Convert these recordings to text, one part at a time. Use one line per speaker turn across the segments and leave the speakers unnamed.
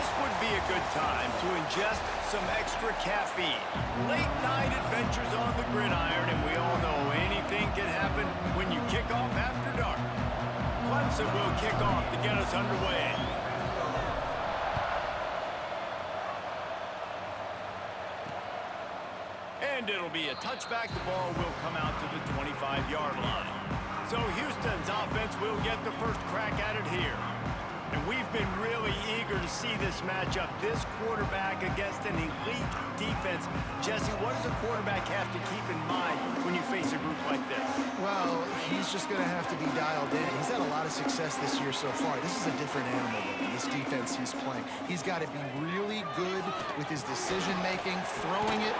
This would be a good time to ingest some extra caffeine. Late night adventures on the gridiron, and we all know anything can happen when you kick off after dark. Clemson will kick off to get us underway. And it'll be a touchback. The ball will come out to the 25-yard line. So Houston's offense will get the first crack at it here. And we've been really eager to see this matchup, this quarterback against an elite defense. Jesse, what does a quarterback have to keep in mind when you face a group like this?
Well, he's just going to have to be dialed in. He's had a lot of success this year so far. This is a different animal than this defense he's playing. He's got to be really good with his decision-making, throwing it,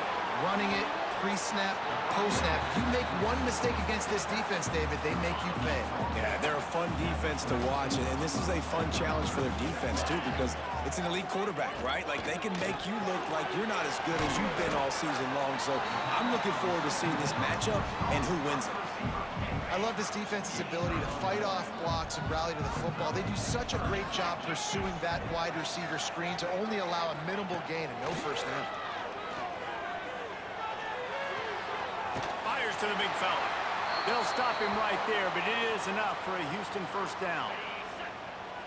running it, pre-snap, post-snap. You make one mistake against this defense, David, they make you pay.
Yeah, they're a fun defense to watch, and this is a fun challenge for their defense, too, because it's an elite quarterback, right? Like, they can make you look like you're not as good as you've been all season long, so I'm looking forward to seeing this matchup and who wins it.
I love this defense's ability to fight off blocks and rally to the football. They do such a great job pursuing that wide receiver screen to only allow a minimal gain and no first down.
Fires to the big fella. They'll stop him right there, but it is enough for a Houston first down.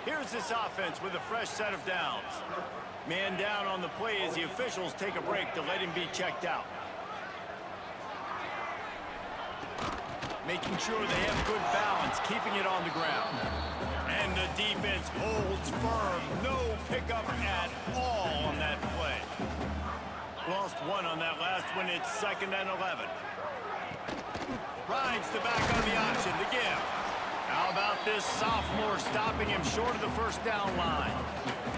Here's this offense with a fresh set of downs. Man down on the play as the officials take a break to let him be checked out. Making sure they have good balance, keeping it on the ground. And the defense holds firm. No pickup at all on that play. Lost one on that last one. It's 2nd and 11. Rides the back on the option, the give. How about this sophomore stopping him short of the first down line?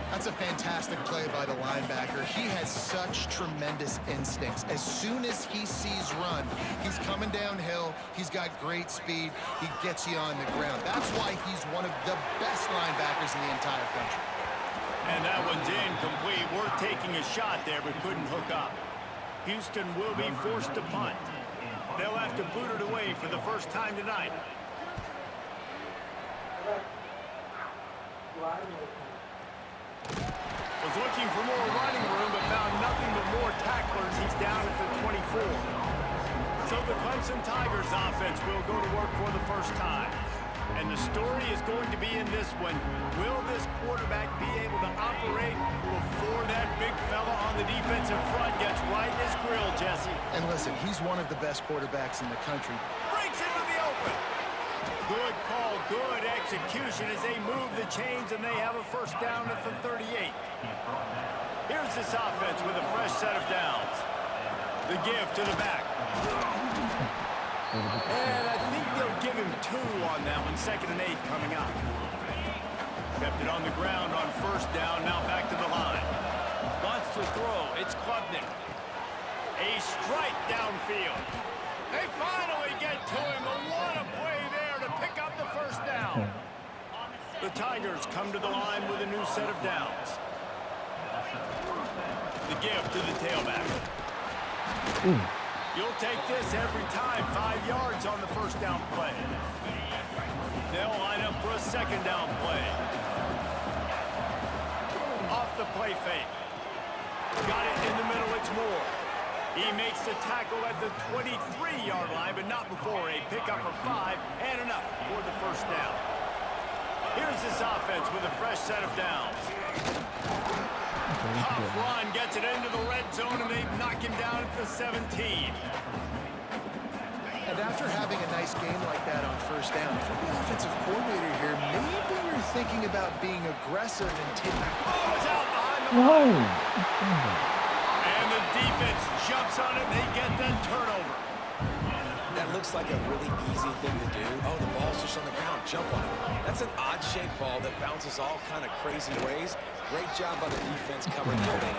That's a fantastic play by the linebacker. He has such tremendous instincts. As soon as he sees run, he's coming downhill. He's got great speed. He gets you on the ground. That's why he's one of the best linebackers in the entire country.
And that one's incomplete. We're taking a shot there, but couldn't hook up. Houston will be forced to punt. They'll have to boot it away for the first time tonight. Was looking for more running room, but found nothing but more tacklers. He's down at the 24. So the Clemson Tigers offense will go to work for the first time. And the story is going to be in this one. Will this quarterback be able to operate before that big fella on the defensive front gets right in his grill, Jesse?
And listen, he's one of the best quarterbacks in the country.
Breaks into the open. Good call, good execution as they move the chains and they have a first down at the 38. Here's this offense with a fresh set of downs. The give to the back. And I think they'll give him 2 on that one. 2nd and 8 coming up. Kept it on the ground on first down. Now back to the line. Wants to throw. It's Klubnik. A strike downfield. They finally get to him. But what a play there to pick up the first down. The Tigers come to the line with a new set of downs. The give to the tailback. You'll take this every time. 5 yards on the first down play. They'll line up for a second down play. Off the play fake. Got it in the middle. It's Moore. He makes the tackle at the 23-yard line, but not before a pickup of 5 and enough for the first down. Here's this offense with a fresh set of downs. Tough run gets it into the red zone, and they knock him down at the 17.
And after having a nice game like that on first down, if you're the offensive coordinator here, maybe you're thinking about being aggressive and taking...
Oh, it's out behind the line. And the defense jumps on it, and they get that turnover.
That looks like a really easy thing to do. Oh, the ball's just on the ground. Jump on it. That's an odd-shaped ball that bounces all kind of crazy ways. Great job by the defense covering the opening.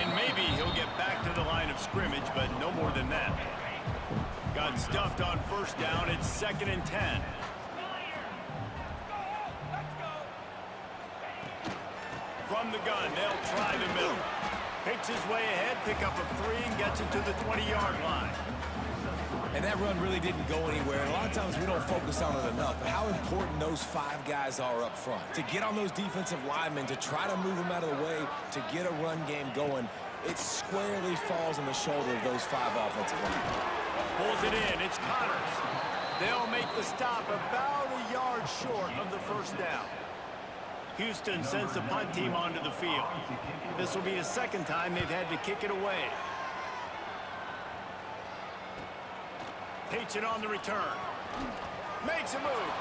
And maybe he'll get back to the line of scrimmage, but no more than that. Got stuffed on first down. It's 2nd and 10. From the gun, they'll try the middle. Picks his way ahead, pick up a 3, and gets it to the 20-yard line.
And that run really didn't go anywhere, and a lot of times we don't focus on it enough, but how important those 5 guys are up front. To get on those defensive linemen, to try to move them out of the way, to get a run game going, it squarely falls on the shoulder of those 5 offensive linemen.
Pulls it in. It's Connors. They'll make the stop about a yard short of the first down. Houston sends the punt team onto the field. This will be the second time they've had to kick it away. Takes it on the return. Makes a move.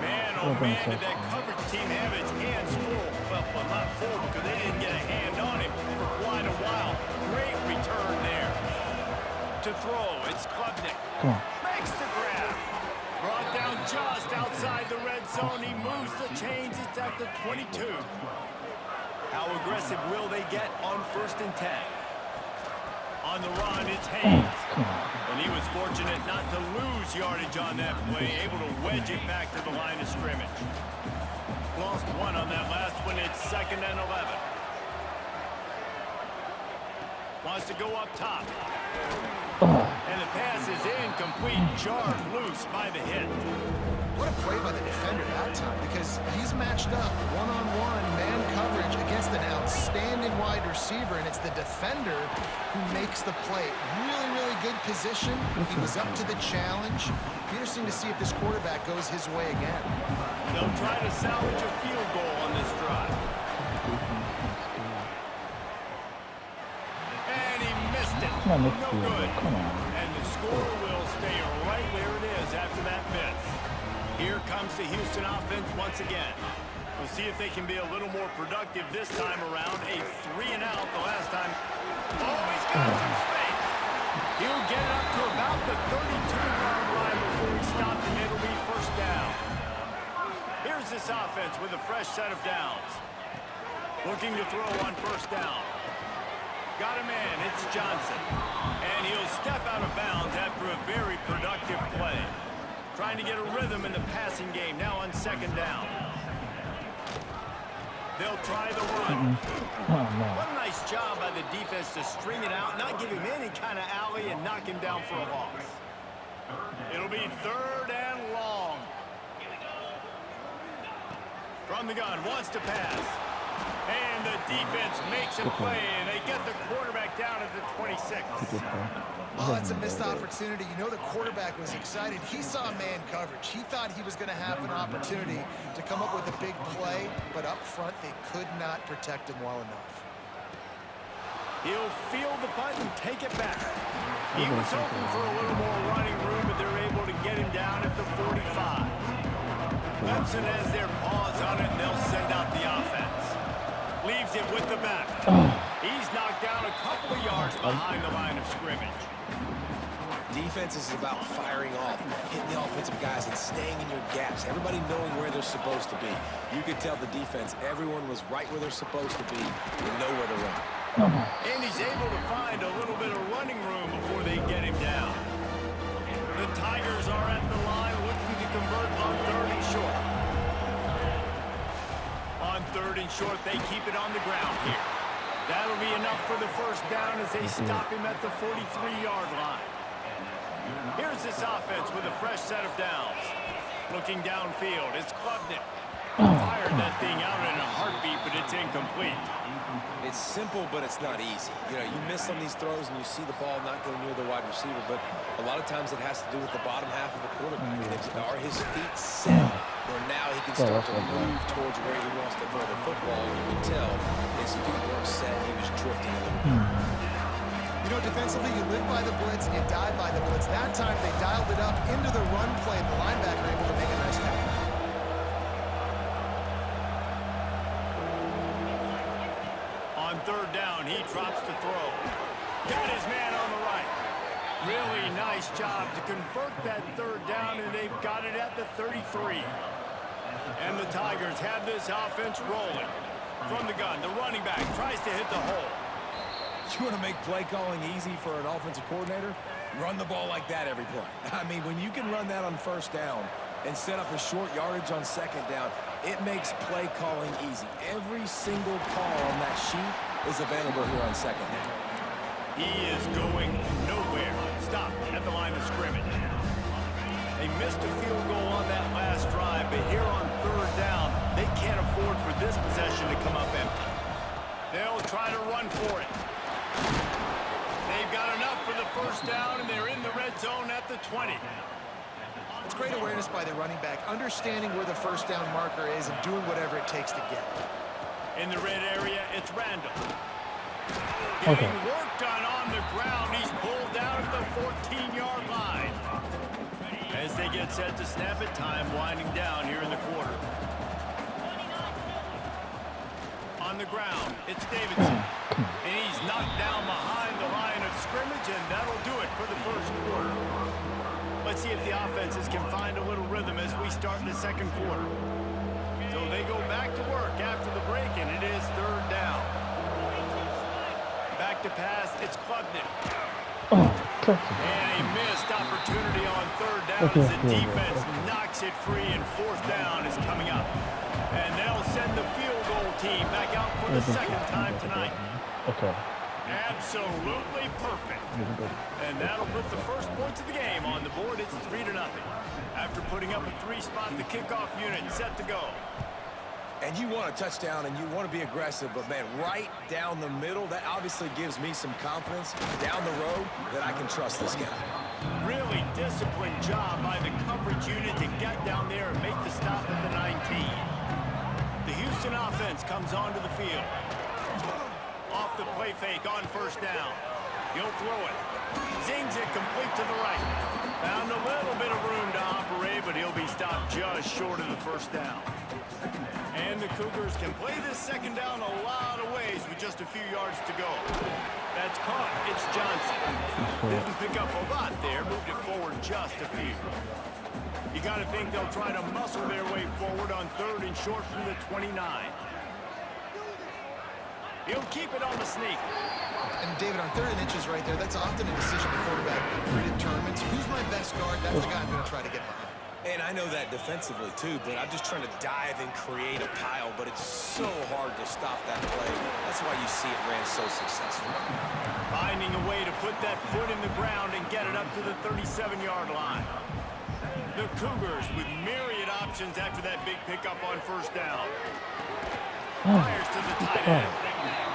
Man, oh man, did that coverage team have its hands full. Well, not full because they didn't get a hand on him for quite a while. Great return there. To throw, it's Klubnik. Makes the grab. Brought down just outside the red zone. He moves the chains. It's at the 22. How aggressive will they get on 1st and 10? On the run, it's Hayes. And he was fortunate not to lose yardage on that play, able to wedge it back to the line of scrimmage. Lost 1 on that last one. It's 2nd and 11. Wants to go up top. And the pass is incomplete, jarred loose by the hit.
What a play by the defender that time, because he's matched up one-on-one man coverage against an outstanding wide receiver, and it's the defender who makes the play. Really, really good position. He was up to the challenge. Interesting to see if this quarterback goes his way again.
They'll try to salvage a field goal on this drive. And he missed it. No good. And the score will stay right where it is after that miss. Here comes the Houston offense once again. We'll see if they can be a little more productive this time around. A 3-and-out the last time. Oh, he's got some space. He'll get it up to about the 32-yard line before he stopped, and it'll be 1st down. Here's this offense with a fresh set of downs. Looking to throw on 1st down. Got a man, it's Johnson. And he'll step out of bounds after a very productive play. Trying to get a rhythm in the passing game now on 2nd down. They'll try the run. What a nice job by the defense to string it out, not give him any kind of alley, and knock him down for a loss. It'll be 3rd and long. From the gun, wants to pass. And the defense makes a play, and they get the quarterback down at the 26.
Oh, that's a missed opportunity. You know the quarterback was excited. He saw man coverage. He thought he was going to have an opportunity to come up with a big play, but up front they could not protect him well enough.
He'll field the punt and take it back. He was hoping for a little more running room, but they're able to get him down at the 45. Clemson has their paws on it, and they'll send out the offense. Leaves it with the back. He's knocked down a couple of yards behind the line of scrimmage.
Defense is about firing off, hitting the offensive guys, and staying in your gaps. Everybody knowing where they're supposed to be. You could tell the defense, everyone was right where they're supposed to be and know where to run.
And he's able to find a little bit of running room before they get him down. The Tigers are at the line looking to convert on 3rd and short. On 3rd and short, they keep it on the ground here. That'll be enough for the 1st down as they stop him at the 43-yard line. Here's this offense with a fresh set of downs. Looking downfield, it's Klubnik. Fired that thing out in a heartbeat, but it's incomplete.
It's simple, but it's not easy. You know, you miss on these throws and you see the ball not go near the wide receiver, but a lot of times it has to do with the bottom half of the quarterback. And are his feet set where now he can start to move towards where he wants to throw the football? And you can tell his feet weren't set. He was drifting a little bit.
You know, defensively, you live by the blitz, you die by the blitz. That time, they dialed it up into the run play, and the linebacker able to make a nice tackle.
On 3rd down, he drops to throw. Got his man on the right. Really nice job to convert that 3rd down, and they've got it at the 33. And the Tigers have this offense rolling. From the gun, the running back tries to hit the hole.
You want to make play calling easy for an offensive coordinator? Run the ball like that every play. I mean, when you can run that on 1st down and set up a short yardage on 2nd down, it makes play calling easy. Every single call on that sheet is available here on 2nd down.
He is going nowhere. Stop at the line of scrimmage. They missed a field goal on that last drive, but here on third down, they can't afford for this possession to come up empty. They'll try to run for it. They've got enough for the first down, and they're in the red zone at the 20.
It's great awareness by the running back, understanding where the first down marker is and doing whatever it takes to get it.
In the red area, it's Randall. Getting work done on the ground. He's pulled down at the 14-yard line. As they get set to snap it, time winding down here in the quarter. On the ground, it's Davidson. And he's knocked down behind the line of scrimmage, and that'll do it for the first quarter. Let's see if the offenses can find a little rhythm as we start in the second quarter. So they go back to work after the break, and it is third down. Back to pass, it's Klubnik. And a missed opportunity on third down as the defense knocks it free, and fourth down is coming up. And they'll send the field goal team back out for the second time tonight. Absolutely perfect. And that'll put the first points of the game on the board. It's 3-0. After putting up a 3-spot, the kickoff unit set to go.
And you want a touchdown and you want to be aggressive, but man, right down the middle, that obviously gives me some confidence down the road that I can trust this guy.
Really disciplined job by the coverage unit to get down there and make the stop at the 19. The Houston offense comes onto the field. Off the play fake on first down. He'll throw it. Zings it complete to the right. Found a little bit of room to operate, but he'll be stopped just short of the first down. And the Cougars can play this second down a lot of ways with just a few yards to go. That's caught. It's Johnson. Didn't pick up a lot there. Moved it forward just a few. You got to think they'll try to muscle their way forward on third and short from the 29. He'll keep it on the sneak.
And David, on third and inches right there, that's often a decision the quarterback determines. Who's my best guard? That's the guy I'm going to try to get behind.
And I know that defensively too, but I'm just trying to dive and create a pile, but it's so hard to stop that play. That's why you see it ran so successful.
Finding a way to put that foot in the ground and get it up to the 37-yard line. The Cougars with myriad options after that big pickup on first down. Fires to the tight end.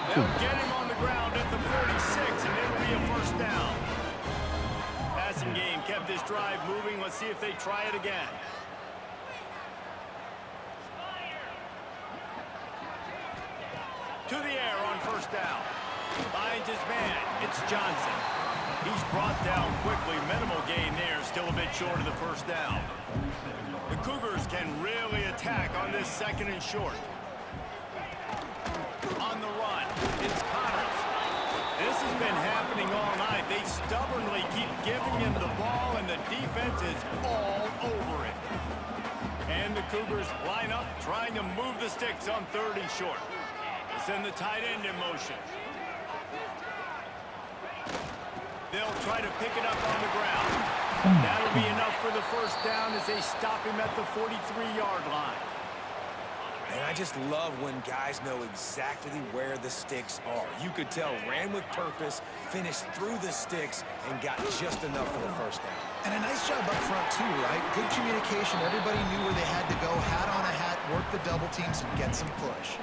They'll get him on the ground at the 46, and it'll be a first down. Passing game kept this drive moving. Let's see if they try it again. To the air on first down. Finds his man. It's Johnson. He's brought down quickly. Minimal gain there. Still a bit short of the first down. The Cougars can really attack on this second and short. On the run, it's Connors. This has been happening all night. They stubbornly keep giving him the ball, and the defense is all over it. And the Cougars line up, trying to move the sticks on third and short. They send the tight end in motion. They'll try to pick it up on the ground. That'll be enough for the first down as they stop him at the 43-yard line.
And I just love when guys know exactly where the sticks are. You could tell, ran with purpose, finished through the sticks, and got just enough for the first down.
And a nice job up front, too, right? Good communication. Everybody knew where they had to go. Hat on a hat, work the double teams, and get some push.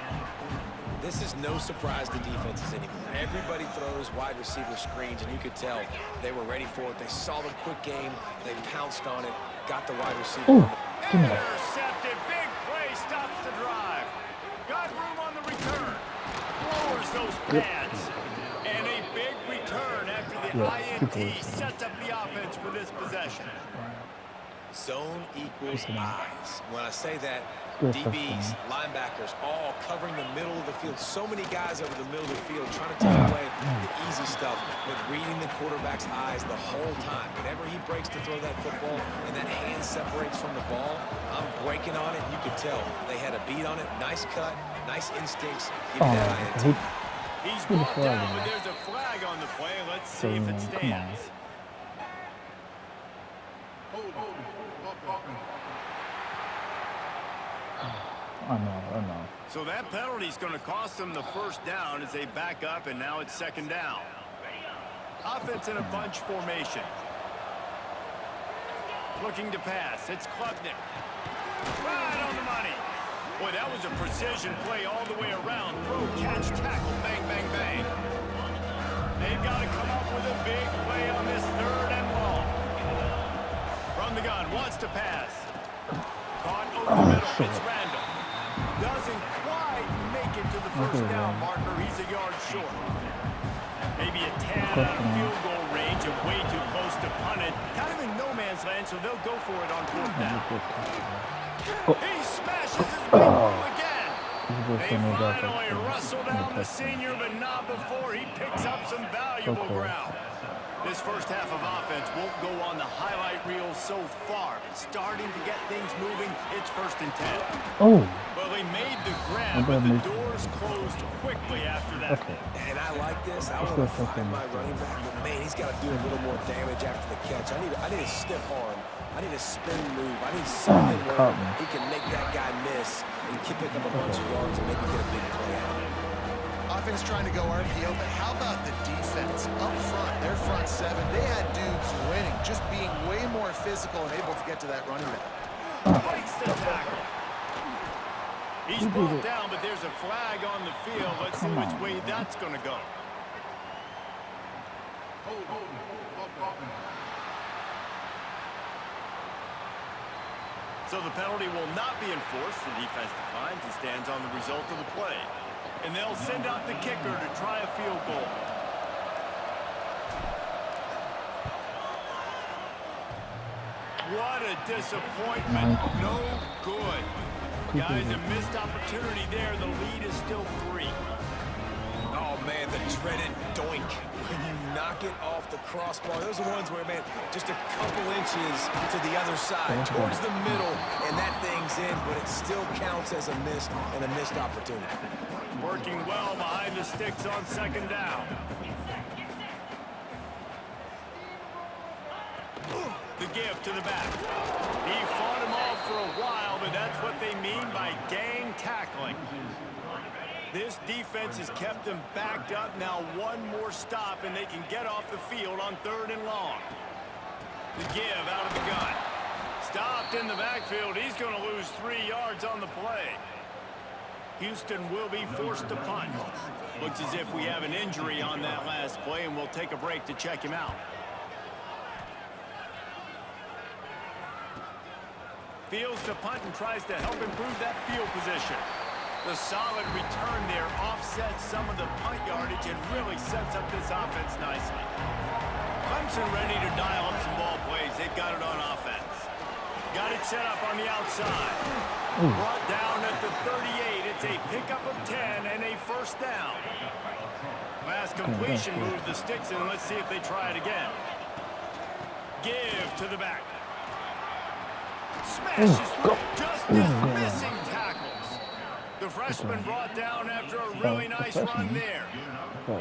This is no surprise to defenses anymore. Everybody throws wide receiver screens, and you could tell they were ready for it. They saw the quick game. They pounced on it, got the wide receiver.
Intercepted. Big play stops the drive. Got room on the return. Lowers those pads. And a big return after the INT sets up the offense for this possession.
Zone equals eyes. When I say that, DBs, linebackers, all covering the middle of the field. So many guys over the middle of the field trying to take away the easy stuff, but reading the quarterback's eyes the whole time. Whenever he breaks to throw that football and that hand separates from the ball, I'm breaking on it. You could tell they had a beat on it. Nice cut, nice instincts. Give me that INT.
He's brought down, but there's a flag on the play. Let's see if it stands.
I know.
So that penalty is going to cost them the first down as they back up, and now it's second down. Offense in a bunch formation. Looking to pass. It's Klubnik. Right on the money. Boy, that was a precision play all the way around. Throw, catch, tackle, bang, bang, bang. They've got to come up with a big play on this 3rd and long. From the gun, wants to pass. Caught over the middle. It's Randall. Doesn't quite make it to the first down marker. He's a yard short. Maybe a tad out of field goal range and way too close to punt it. Kind of in no man's land, so they'll go for it on 4th down. He smashes his big ball again. They finally rustle down the senior, but not before he picks up some valuable ground. This first half of offense won't go on the highlight reel so far, but starting to get things moving. It's 1st and 10.
Oh.
Well, they made the grab, but the doors closed quickly after that.
Okay.
And I like this. I want to find my running back, but man, he's got to do a little more damage after the catch. I need a stiff arm. I need a spin move. I need something where he can make that guy miss and pick up a bunch of yards and maybe get a big play out of it.
Offense trying to go RPO, but how about the defense up front? Their front 7, they had dudes winning, just being way more physical and able to get to that running back.
Breaks the tackle. He's brought down, but there's a flag on the field. Let's see which way that's going to go. So the penalty will not be enforced. The defense declines and stands on the result of the play. And they'll send out the kicker to try a field goal. What a disappointment. No good. Guys, a missed opportunity there. The lead is still 3.
Oh, man, the dreaded doink. When you knock it off the crossbar, those are ones where, man, just a couple inches to the other side, towards the middle, and that thing's in, but it still counts as a missed opportunity.
Working well behind the sticks on 2nd down. The give to the back. He fought him off for a while, but that's what they mean by gang tackling. This defense has kept them backed up. Now one more stop, and they can get off the field on 3rd and long. The give out of the gun. Stopped in the backfield. He's going to lose 3 yards on the play. Houston will be forced to punt. Looks as if we have an injury on that last play, and we'll take a break to check him out. Fields to punt and tries to help improve that field position. The solid return there offsets some of the punt yardage and really sets up this offense nicely. Clemson ready to dial up some ball plays. They've got it on offense. Got it set up on the outside. Brought down at the 38. It's a pickup of 10 and a 1st down. Last completion moved the sticks in. Let's see if they try it again. Give to the back. Smashes through. Just missing tackles. The freshman brought down after a really nice run there.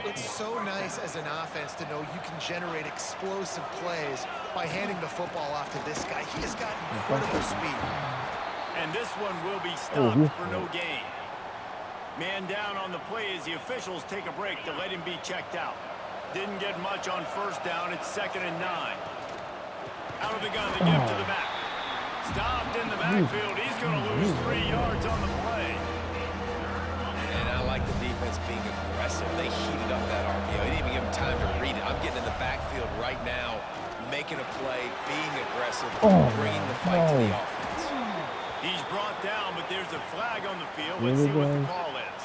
It's so nice as an offense to know you can generate explosive plays by handing the football off to this guy. He has got incredible speed.
And this one will be stopped for no gain. Man down on the play as the officials take a break to let him be checked out. Didn't get much on 1st down. It's 2nd and 9. Out of the gun, the give to the back. Stopped in the backfield. He's going to lose 3 yards on the play.
And I like the defense being aggressive. They heated up that RPO. They didn't even give him time to read it. I'm getting in the backfield right now, making a play, being aggressive, bringing the fight to the offense.
He's brought down, but there's a flag on the field. Let's see what the call is.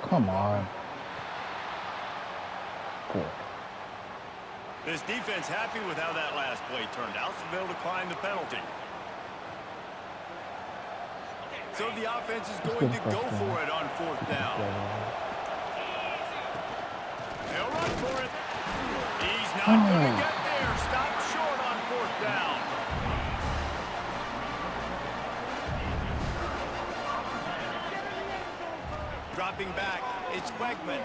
Come on. Good.
This defense happy with how that last play turned out, so they'll decline the penalty. So the offense is going to go for it on 4th down. They'll run for it. He's not going to get there. Stopped short on 4th down. Dropping back, it's Wegman.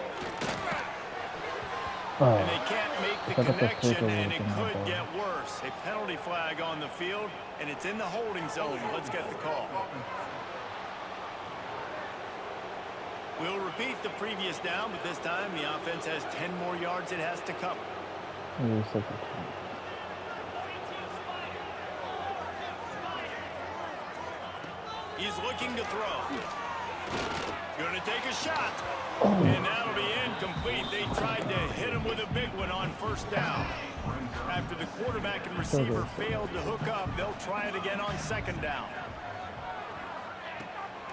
And they can't make the connection, and it could get worse. A penalty flag on the field, and it's in the holding zone. Let's get the call. We'll repeat the previous down, but this time the offense has 10 more yards it has to cover. He's looking to throw. Gonna take a shot. And that'll be incomplete. They tried to hit him with a big one on first down. After the quarterback and receiver failed to hook up, they'll try it again on second down.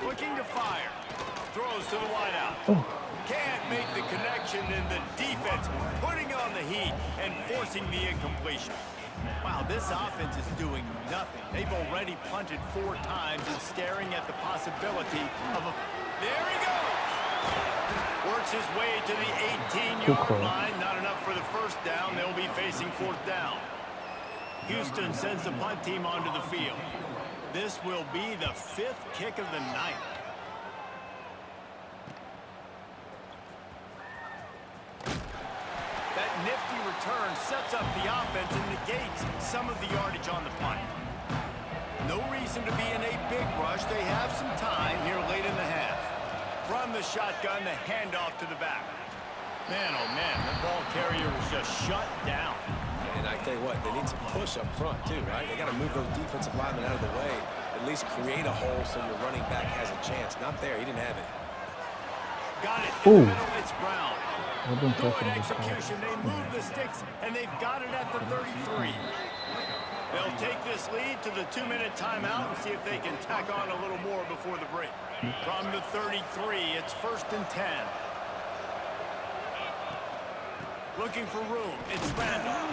Looking to fire. Throws to the wideout. Can't make the connection, and the defense putting on the heat and forcing the incompletion. Wow, this offense is doing nothing. They've already punted 4 times and staring at the possibility of a... There he goes! Works his way to the 18-yard line. Not enough for the first down. They'll be facing 4th down. Houston sends the punt team onto the field. This will be the 5th kick of the night. That nifty return sets up the offense and negates some of the yardage on the punt. No reason to be in a big rush. They have some time here late in the half. From the shotgun, the handoff to the back. Man, oh man, the ball carrier was just shut down.
And I tell you what, they need some push up front too, right? They got to move those defensive linemen out of the way. At least create a hole so your running back has a chance. Not there, he didn't have it.
Got it in the middle, it's Brown. Good execution, they move the sticks, and they've got it at the 33. They'll take this lead to the 2-minute timeout and see if they can tack on a little more before the break. From the 33, it's 1st and 10. Looking for room, it's Randall.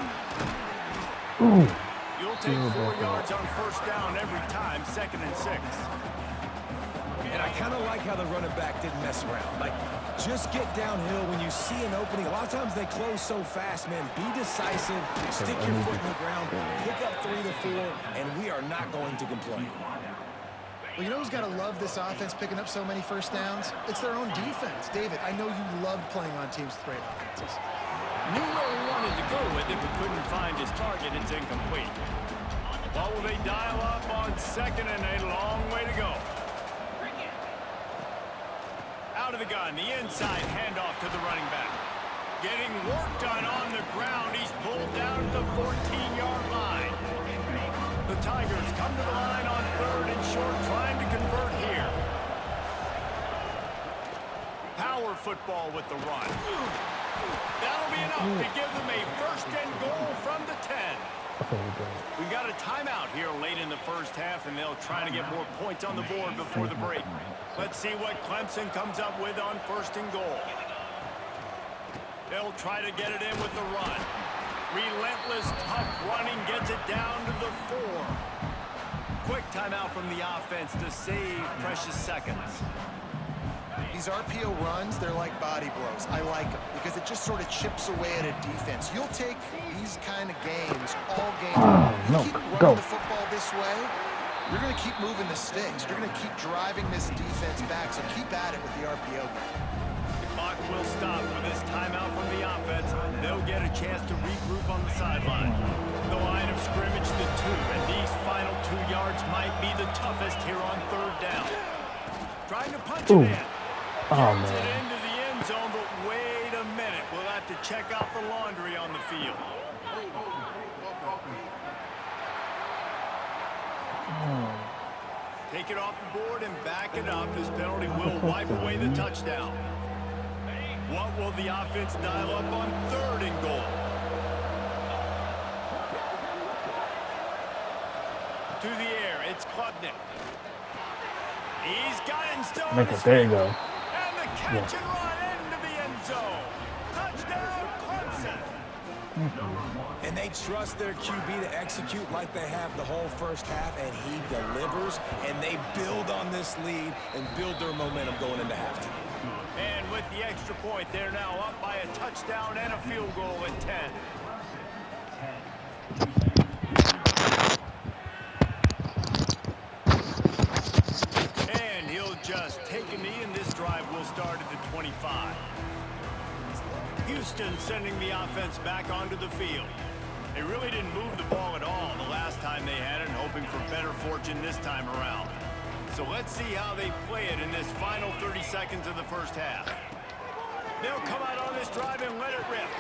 You'll take 4 yards on first down every time, 2nd and 6.
And I kind of like how the running back didn't mess around. Like, just get downhill when you see an opening. A lot of times they close so fast, man. Be decisive, stick your foot in the ground, pick up 3 to 4, and we are not going to complain.
Well, you know who's got to love this offense picking up so many first downs? It's their own defense. David, I know you loved playing on teams with great offenses.
Knew where he wanted to go with it, but couldn't find his target. It's incomplete. Well, will they dial up on 2nd and a long way to go? Out of the gun, the inside handoff to the running back. Getting work done on the ground. He's pulled down at the 14-yard line. The Tigers come to the line on 3rd and short, trying to convert here. Power football with the run. That'll be enough to give them a 1st and goal from the 10. We got a timeout here late in the first half, and they'll try to get more points on the board before the break. Let's see what Clemson comes up with on 1st and goal. They'll try to get it in with the run. Relentless, tough running gets it down to the 4. Quick timeout from the offense to save precious seconds.
These RPO runs, they're like body blows. I like them because it just sort of chips away at a defense. You'll take these kind of games all game long. You keep running the football this way, you're going to keep moving the sticks. You're going to keep driving this defense back, so keep at it with the RPO game.
The clock will stop with this timeout from the offense. They'll get a chance to regroup on the sideline. The line of scrimmage, the 2, and these final 2 yards might be the toughest here on 3rd down. Trying to punch it in. Gets it into the end zone, but wait a minute. We'll have to check out the laundry on the field. Take it off the board and back it up. This penalty will wipe away the touchdown. What will the offense dial up on 3rd and goal? To the air, it's Klubnik. He's got it still.
Make it, there you go.
Catch and run into the end zone. Touchdown, Clemson.
And they trust their QB to execute like they have the whole first half, and he delivers, and they build on this lead and build their momentum going into halftime.
And with the extra point, they're now up by a touchdown and a field goal at 10. And he'll just take a knee, and this drive will start at the 25. Houston sending the offense back onto the field. They really didn't move the ball at all the last time they had it, hoping for better fortune this time around. So let's see how they play it in this final 30 seconds of the first half. They'll come out on this drive and let it rip.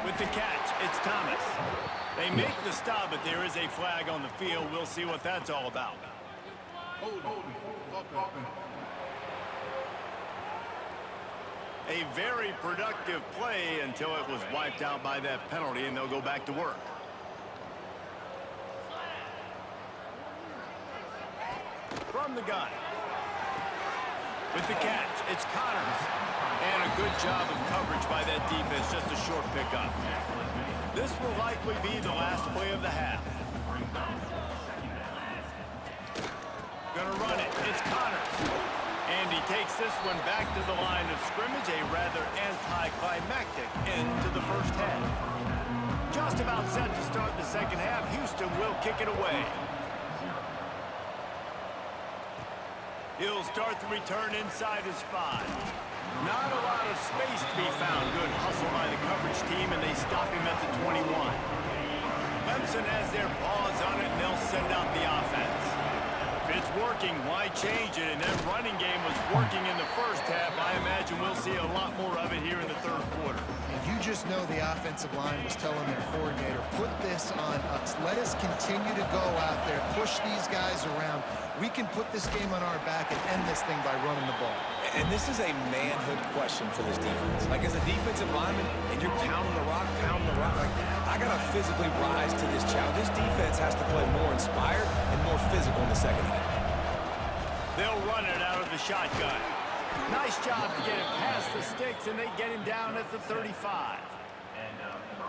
With the catch, it's Thomas. They make the stop, but there is a flag on the field. We'll see what that's all about. A very productive play until it was wiped out by that penalty, and they'll go back to work. From the gun. With the catch, it's Connors. And a good job of coverage by that defense, just a short pickup. This will likely be the last play of the half. Gonna run it, it's Connors. And he takes this one back to the line of scrimmage, a rather anticlimactic end to the first half. Just about set to start the second half, Houston will kick it away. He'll start the return inside his 5. Not a lot of space to be found. Good hustle by the coverage team, and they stop him at the 21. Clemson has their paws on it, and they'll send out the offense. If it's working, why change it? And that running game was working in the first half. I imagine we'll see a lot more of it here in the third quarter.
And you just know the offensive line was telling their coordinator, put this on us. Let us continue to go out there, push these guys around. We can put this game on our back and end this thing by running the ball.
And this is a manhood question for this defense. Like, as a defensive lineman, and you're pounding the rock, like, I got to physically rise to this challenge. This defense has to play more inspired and more physical in the second half.
They'll run it out of the shotgun. Nice job to get it past the sticks, and they get him down at the 35.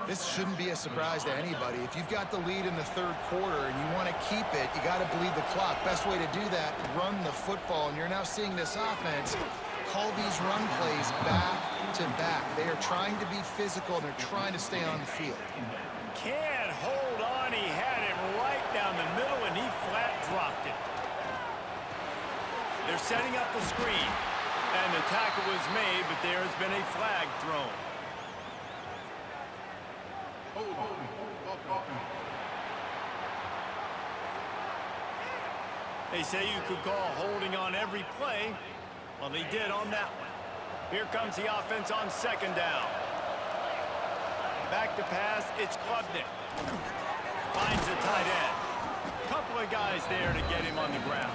This shouldn't be a surprise to anybody. If you've got the lead in the third quarter and you want to keep it, you got to bleed the clock. Best way to do that, run the football. And you're now seeing this offense call these run plays back to back. They are trying to be physical, and they're trying to stay on the field.
Can't hold on. He had it right down the middle, and he flat dropped it. They're setting up the screen, and the tackle was made, but there has been a flag thrown. They say you could call holding on every play. Well, they did on that one. Here comes the offense on second down. Back to pass, it's Klubnik. Finds the tight end. Couple of guys there to get him on the ground.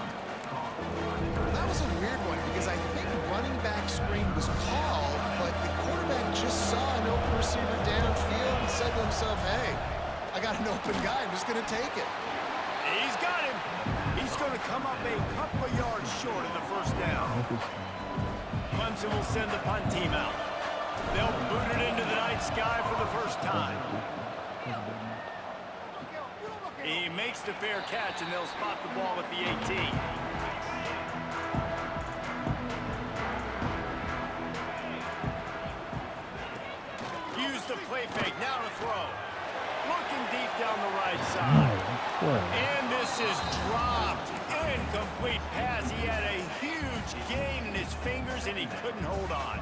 That was a weird one because I think running back screen was called, but the quarterback just saw an open receiver downfield and said to himself, hey, I got an open guy. I'm just going to take it.
He's got him. He's going to come up a couple of yards short of the first down. Clemson will send the punt team out. They'll boot it into the night sky for the first time. He makes the fair catch, and they'll spot the ball at the 18. Use the play fake, now to throw. Looking deep down the right side. And this is dropped. Incomplete pass. He had a huge gain in his fingers, and he couldn't hold on.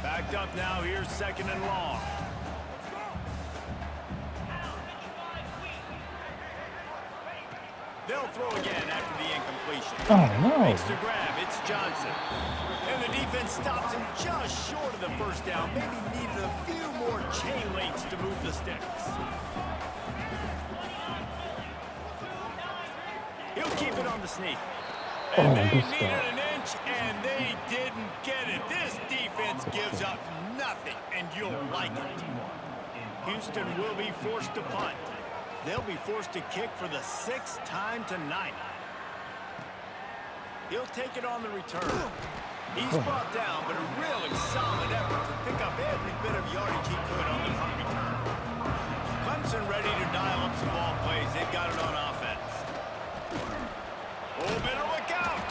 Backed up now, here's second and long. They'll throw again after the incompletion.
Oh, no.
Makes the grab, it's Johnson. And the defense stops him just short of the first down. Maybe needed a few more chain links to move the sticks. He'll keep it on the sneak. And they needed an inch, and they didn't get it. This defense gives up nothing, and you'll like it. Houston will be forced to punt. They'll be forced to kick for the 6th time tonight. He'll take it on the return. He's brought down, but a really solid effort to pick up every bit of yardage he could on the punt return. Clemson ready to dial up some ball plays. They've got it on offense. Oh, better look out!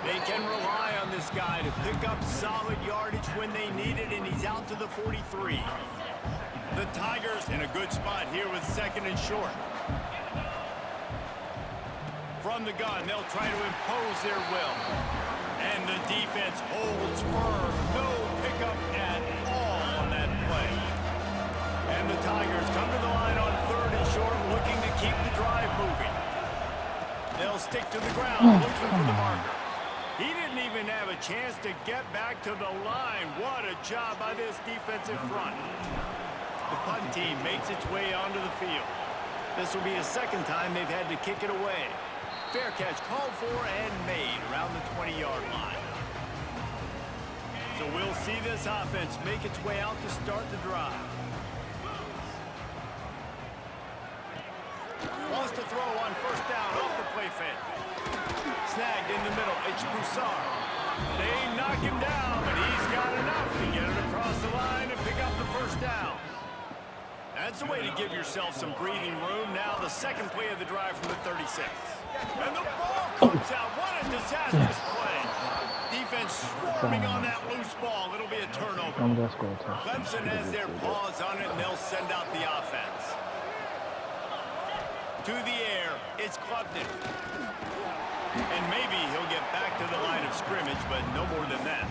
They can rely on this guy to pick up solid yardage when they need it, and he's out to the 43. The Tigers in a good spot here with second and short. From the gun, they'll try to impose their will. And the defense holds firm. No pickup at all on that play. And the Tigers come to the line on third and short, looking to keep the drive moving. They'll stick to the ground, looking for the marker. He didn't even have a chance to get back to the line. What a job by this defensive front. The punt team makes its way onto the field. This will be the second time they've had to kick it away. Fair catch called for and made around the 20-yard line. So we'll see this offense make its way out to start the drive. Wants to throw on first down off the play fake. Snagged in the middle. It's Broussard. They knock him down, but he's got enough to get it across the line and pick up the first down. That's a way to give yourself some breathing room. Now the second play of the drive from the 36. And the ball comes out. What a disastrous play. Defense swarming on that loose ball. It'll be a turnover. Clemson has their paws on it, and they'll send out the offense. To the air, it's Klubnik. And maybe he'll get back to the line of scrimmage, but no more than that.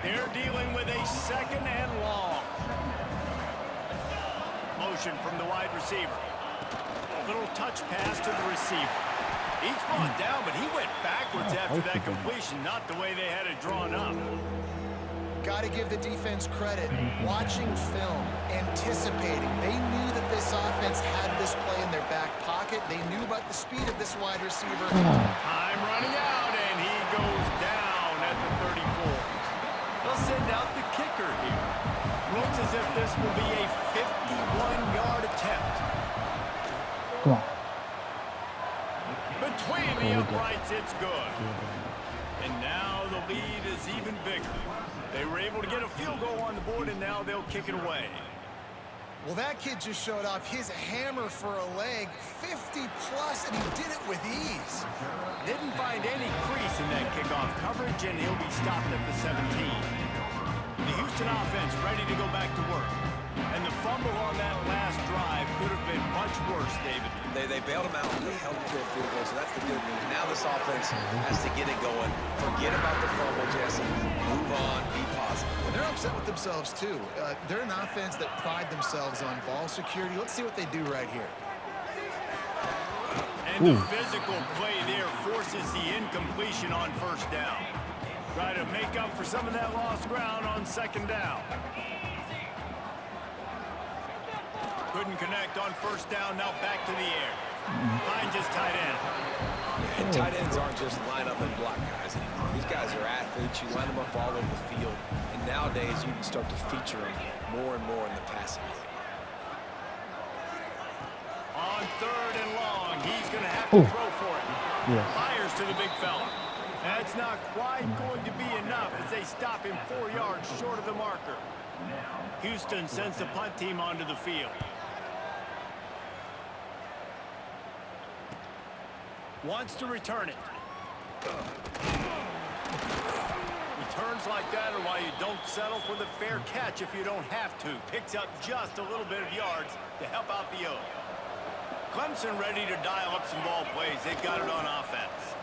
They're dealing with a second and long. Motion from the wide receiver. Little touch pass to the receiver. He's brought down, but he went backwards after that completion, not the way they had it drawn up.
Got to give the defense credit. Watching film, anticipating. They knew that this offense had this play in their back pocket. They knew about the speed of this wide receiver.
Time running out, and he goes down at the 34. They'll send out the kicker here. Looks as if this will be a 51-yard attempt.
Come on.
Between the uprights, it's good. And now the lead is even bigger. They were able to get a field goal on the board, and now they'll kick it away.
Well, that kid just showed off his hammer for a leg, 50-plus, and he did it with ease.
Didn't find any crease in that kickoff coverage, and he'll be stopped at the 17. The Houston offense ready to go back to work. And the fumble on that last drive could have been much worse, David.
They bailed him out. They held him to a field goal, so that's the good news. Now this offense has to get it going. Forget about the fumble, Jesse. Move on. Be positive.
Well, they're upset with themselves, too. They're an offense that pride themselves on ball security. Let's see what they do right here.
And the physical play there forces the incompletion on first down. Try to make up for some of that lost ground on second down. Couldn't connect on first down, now back to the air. Finds his tight end.
And tight ends aren't just line up and block guys anymore. These guys are athletes. You line them up all over the field. And nowadays, you can start to feature them more and more in the passing game.
On third and long, he's going to have to throw for it. Fires to the big fella. That's not quite going to be enough as they stop him 4 yards short of the marker. Houston sends the punt team onto the field. Wants to return it. Returns like that are why you don't settle for the fair catch if you don't have to. Picks up just a little bit of yards to help out the Oak. Clemson ready to dial up some ball plays. They've got it on offense.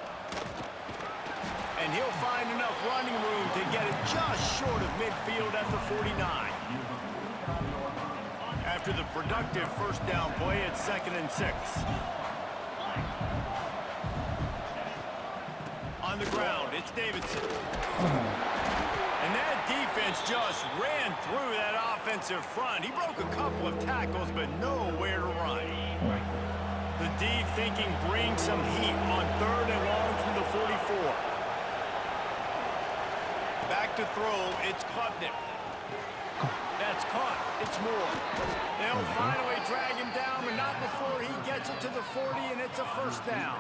And he'll find enough running room to get it just short of midfield at the 49. After the productive first down play, it's 2nd and 6. On the ground, it's Davidson. And that defense just ran through that offensive front. He broke a couple of tackles, but nowhere to run. The D thinking bring some heat on third and long from the 44. Back to throw, it's Klubnik. That's caught. It's Moore. They'll finally drag him down, but not before he gets it to the 40, and it's a first down.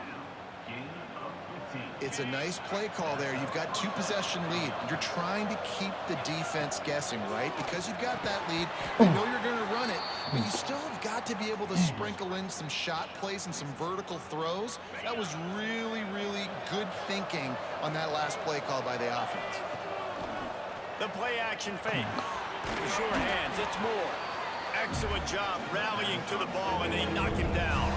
It's a nice play call there. You've got 2-possession lead. You're trying to keep the defense guessing, right? Because you've got that lead. You know you're going to run it, but you still have got to be able to sprinkle in some shot plays and some vertical throws. That was really, really good thinking on that last play call by the offense.
The play action fake. The sure hands, it's Moore. Excellent job rallying to the ball, and they knock him down.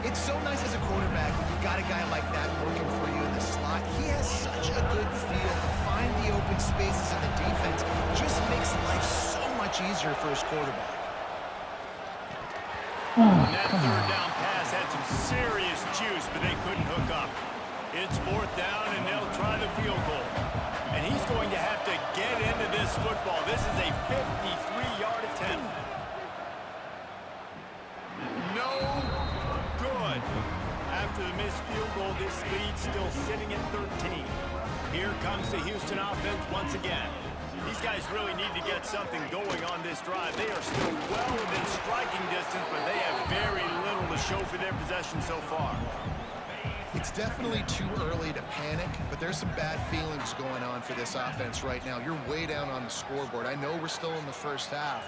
It's so nice as a quarterback when you've got a guy like that working for you in the slot. He has such a good feel to find the open spaces in the defense. Just makes life so much easier for his quarterback.
And that third down pass had some serious juice, but they couldn't hook up. It's 4th down, and they'll try the field goal. And he's going to have to get into this football. This is a 53-yard attempt. No good. After the missed field goal, this lead still sitting at 13. Here comes the Houston offense once again. These guys really need to get something going on this drive. They are still well within striking distance, but they have very little to show for their possession so far.
It's definitely too early to panic, but there's some bad feelings going on for this offense right now. You're way down on the scoreboard. I know we're still in the first half,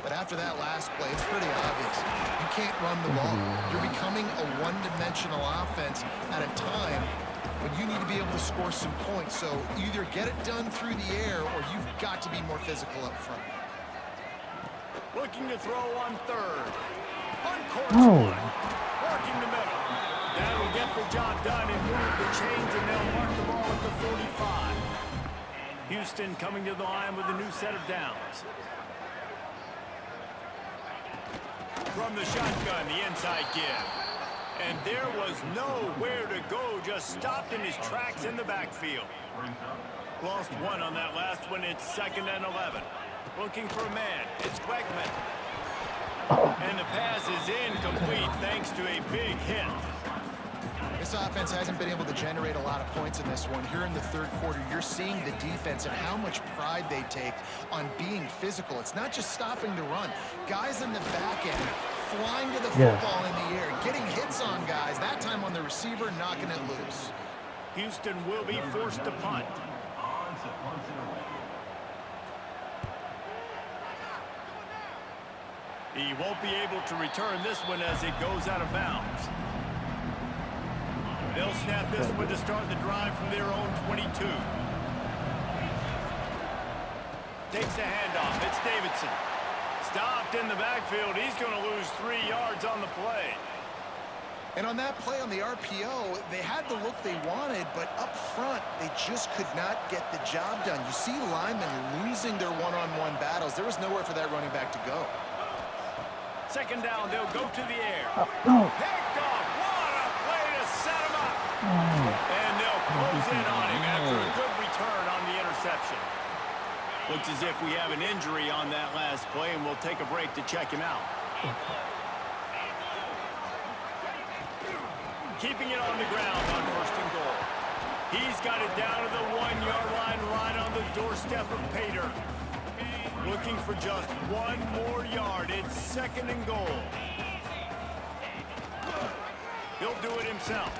but after that last play, it's pretty obvious. You can't run the ball. You're becoming a one-dimensional offense at a time when you need to be able to score some points. So either get it done through the air or you've got to be more physical up front.
Looking to throw on 3rd. Uncorks
Oh.
one. Working the middle. That'll get the job done and move the chains, and they'll mark the ball at the 45. Houston coming to the line with a new set of downs. From the shotgun, the inside give. And there was nowhere to go, just stopped in his tracks in the backfield. Lost one on that last one. It's 2nd and 11. Looking for a man. It's Wegman. And the pass is incomplete thanks to a big hit.
This offense hasn't been able to generate a lot of points in this one. Here in the 3rd quarter, you're seeing the defense and how much pride they take on being physical. It's not just stopping the run. Guys in the back end flying to the football in the air, getting hits on guys, that time on the receiver, knocking it loose.
Houston will be forced to punt. He won't be able to return this one as it goes out of bounds. They'll snap this one to start the drive from their own 22. Takes the handoff. It's Davidson. Stopped in the backfield. He's going to lose 3 yards on the play.
And on that play on the RPO, they had the look they wanted, but up front, they just could not get the job done. You see linemen losing their one-on-one battles. There was nowhere for that running back to go.
2nd down, they'll go to the air.
No.
Picked off. What a play to set him up. And they'll close in on him after a good return on the interception. Looks as if we have an injury on that last play, and we'll take a break to check him out. Keeping it on the ground on 1st and goal. He's got it down to the 1-yard line right on the doorstep of Pater. Looking for just 1 more yard. It's 2nd and goal. He'll do it himself.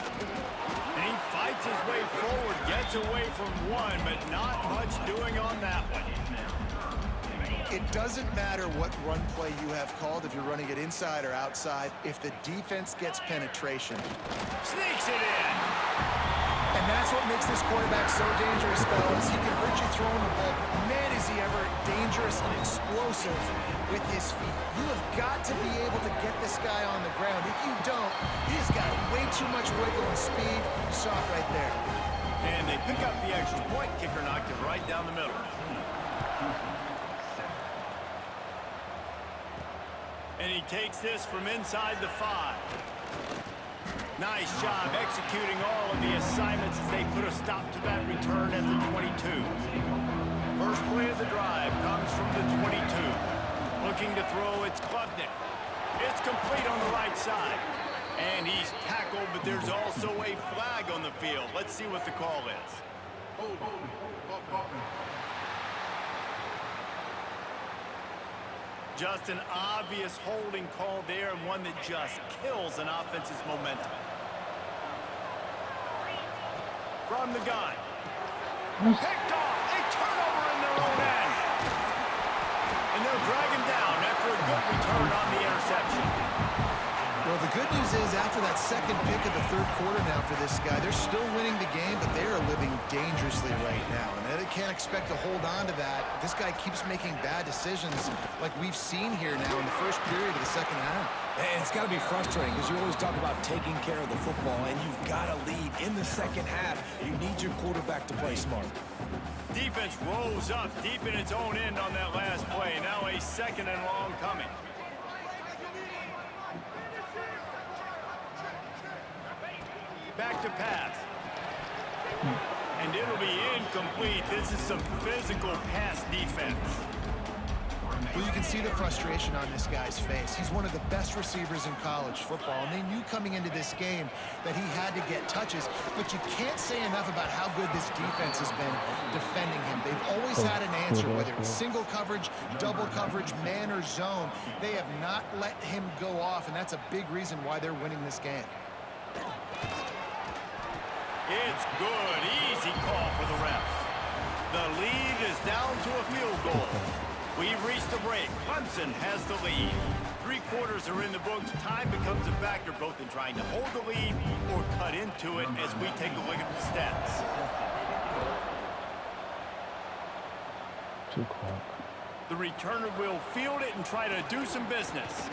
And he fights his way forward, gets away from one, but not much doing on that one.
It doesn't matter what run play you have called, if you're running it inside or outside, if the defense gets penetration.
Sneaks it in.
And that's what makes this quarterback so dangerous, fellas. He can hurt you throwing the ball. Man, is he ever dangerous and explosive with his feet. You have got to be able to get this guy on the ground. If you don't, he's got way too much wiggle and speed. You saw it right there.
And they pick up the extra point. Kicker knocked it right down the middle. And he takes this from inside the 5. Nice job executing all of the assignments as they put a stop to that return at the 22. First play of the drive comes from the 22. Looking to throw, it's Klubnik. It's complete on the right side. And he's tackled, but there's also a flag on the field. Let's see what the call is. Just an obvious holding call there, and one that just kills an offense's momentum. From the gun. Picked off. A turnover in their own end. And they'll drag him down after a good return on the interception.
Well, the good news is after that second pick of the 3rd quarter now for this guy, they're still winning the game, but they are living dangerously right now. And they can't expect to hold on to that. This guy keeps making bad decisions like we've seen here now in the first period of the 2nd half.
And it's got to be frustrating because you always talk about taking care of the football, and you've got to lead in the 2nd half. You need your quarterback to play smart.
Defense rolls up deep in its own end on that last play. Now a 2nd and long coming. Back to pass. And it'll be incomplete. This is some physical pass defense.
Well, you can see the frustration on this guy's face. He's one of the best receivers in college football, and they knew coming into this game that he had to get touches, but you can't say enough about how good this defense has been defending him. They've always had an answer, whether it's single coverage, double coverage, man or zone. They have not let him go off, and that's a big reason why they're winning this game.
It's good. Easy call for the refs. The lead is down to a field goal. We've reached the break. Clemson has the lead. 3 quarters are in the books. Time becomes a factor both in trying to hold the lead or cut into it as we take a look at the stats.
2 o'clock.
The returner will field it and try to do some business.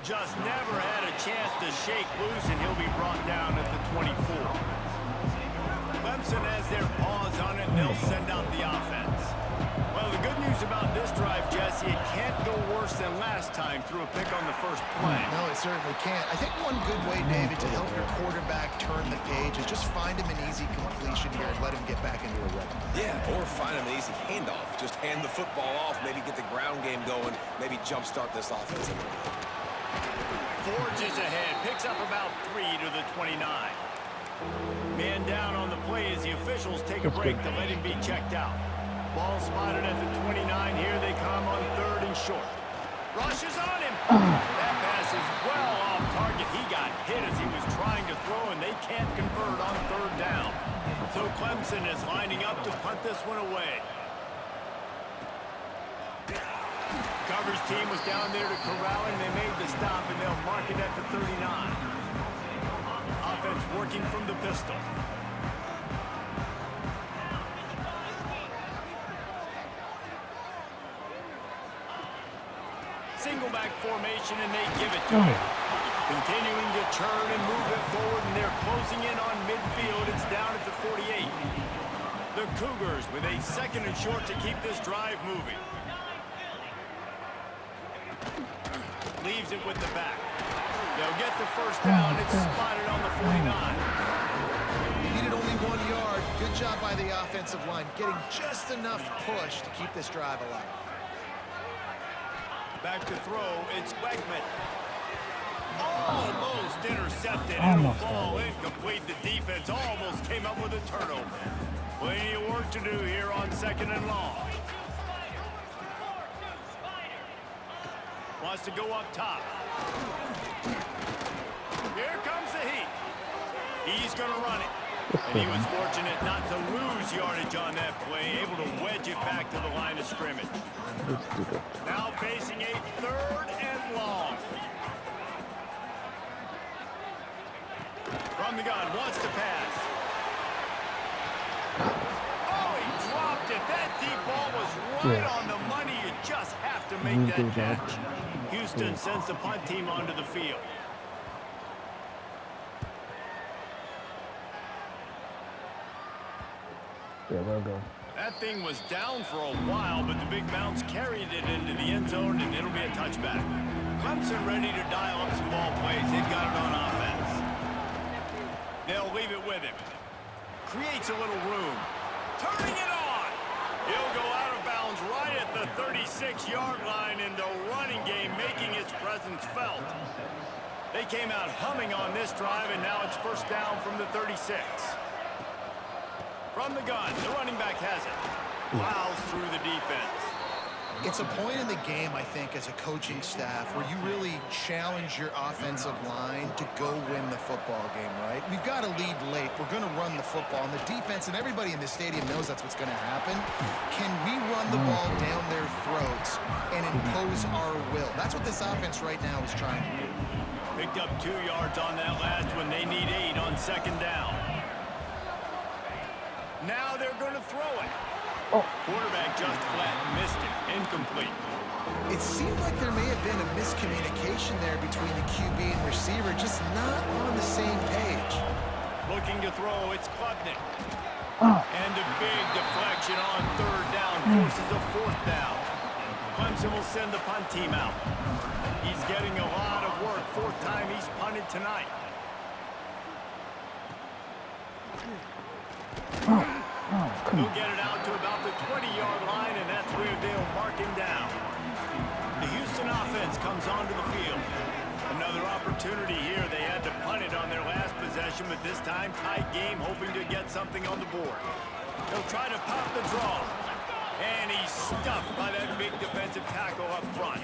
Just never had a chance to shake loose, and he'll be brought down at the 24. Clemson has their paws on it, and they'll send out the offense. Well, the good news about this drive, Jesse, it can't go worse than last time through a pick on the first play.
No, it certainly can't. I think one good way, David, to help your quarterback turn the page is just find him an easy completion here and let him get back into a rhythm.
Yeah, or find him an easy handoff. Just hand the football off, maybe get the ground game going, maybe jumpstart this offense a little bit.
Forges ahead, picks up about 3 to the 29. Man down on the play as the officials take a break to let him be checked out. Ball spotted at the 29. Here they come on 3rd and short. Rushes on him. That pass is well off target. He got hit as he was trying to throw, and they can't convert on 3rd down. So Clemson is lining up to punt this one away. Coverage team was down there to corral him. They made the stop, and they'll mark it at the 39. Offense working from the pistol. Single back formation, and they give it to him. Continuing to churn and move it forward, and they're closing in on midfield. It's down at the 48. The Cougars with a 2nd and short to keep this drive moving. Leaves it with the back. They'll get the first down. It's spotted on the 49.
He needed only 1 yard. Good job by the offensive line, getting just enough push to keep this drive alive. Back to throw, it's Wegman.
Almost intercepted. It'll fall incomplete. The defense almost came up with a turnover. Plenty of work to do here on 2nd and long. Wants to go up top. Here comes the heat. He's going to run it. And he was fortunate not to lose yardage on that play, able to wedge it back to the line of scrimmage. Now facing a 3rd and long. From the gun, wants to pass. Oh, he dropped it. That deep ball was right on the money. You just have to make that catch. Houston sends the punt team onto the field.
Yeah, we'll go.
That thing was down for a while, but the big bounce carried it into the end zone, and it'll be a touchback. Clemson ready to dial up some ball plays. They've got it on offense. They'll leave it with him. Creates a little room. Turning it on. He'll go out of bounds right at the 36-yard line, and the running game making its presence felt. They came out humming on this drive, and now it's 1st down from the 36. From the gun, the running back has it. Plows through the defense.
It's a point in the game, I think, as a coaching staff where you really challenge your offensive line to go win the football game, right? We've got to lead late. We're going to run the football. And the defense and everybody in the stadium knows that's what's going to happen. Can we run the ball down their throats and impose our will? That's what this offense right now is trying to do.
Picked up 2 yards on that last one. They need 8 on 2nd down. Now they're going to throw it. Quarterback just flat missed it. Incomplete.
It seemed like there may have been a miscommunication there between the QB and receiver, just not on the same page.
Looking to throw, it's Klubnik. And a big deflection on 3rd down forces a 4th down. Clemson will send the punt team out. He's getting a lot of work. 4th time he's punted tonight.
Come
He'll
on.
get it out to about the 20-yard line, and that's where they'll mark him down. The Houston offense comes onto the field. Another opportunity here. They had to punt it on their last possession, but this time tight game, hoping to get something on the board. They'll try to pop the draw. And he's stuffed by that big defensive tackle up front.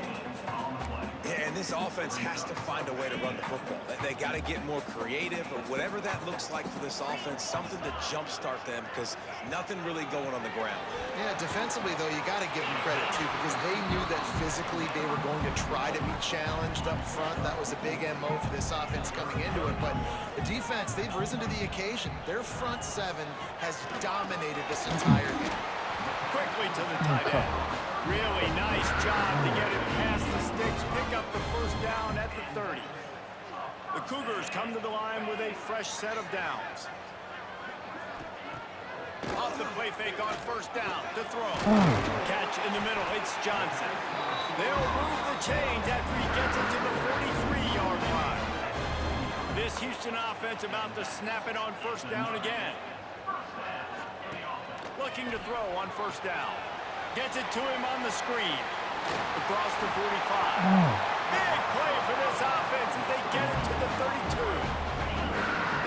Yeah, and this offense has to find a way to run the football. They got to get more creative, or whatever that looks like for this offense, something to jumpstart them, because nothing really going on the ground.
Yeah, defensively, though, you got to give them credit, too, because they knew that physically they were going to try to be challenged up front. That was a big MO for this offense coming into it. But the defense, they've risen to the occasion. Their front seven has dominated this entire game.
Quickly to the tight end. Really nice job to get it past the sticks, pick up the first down at the 30. The Cougars come to the line with a fresh set of downs. Off the play fake on first down to throw. Catch in the middle, it's Johnson. They'll move the chains after he gets it to the 43-yard line. This Houston offense about to snap it on first down again. Looking to throw on first down. Gets it to him on the screen. Across the 45. Big play for this offense as they get it to the 32.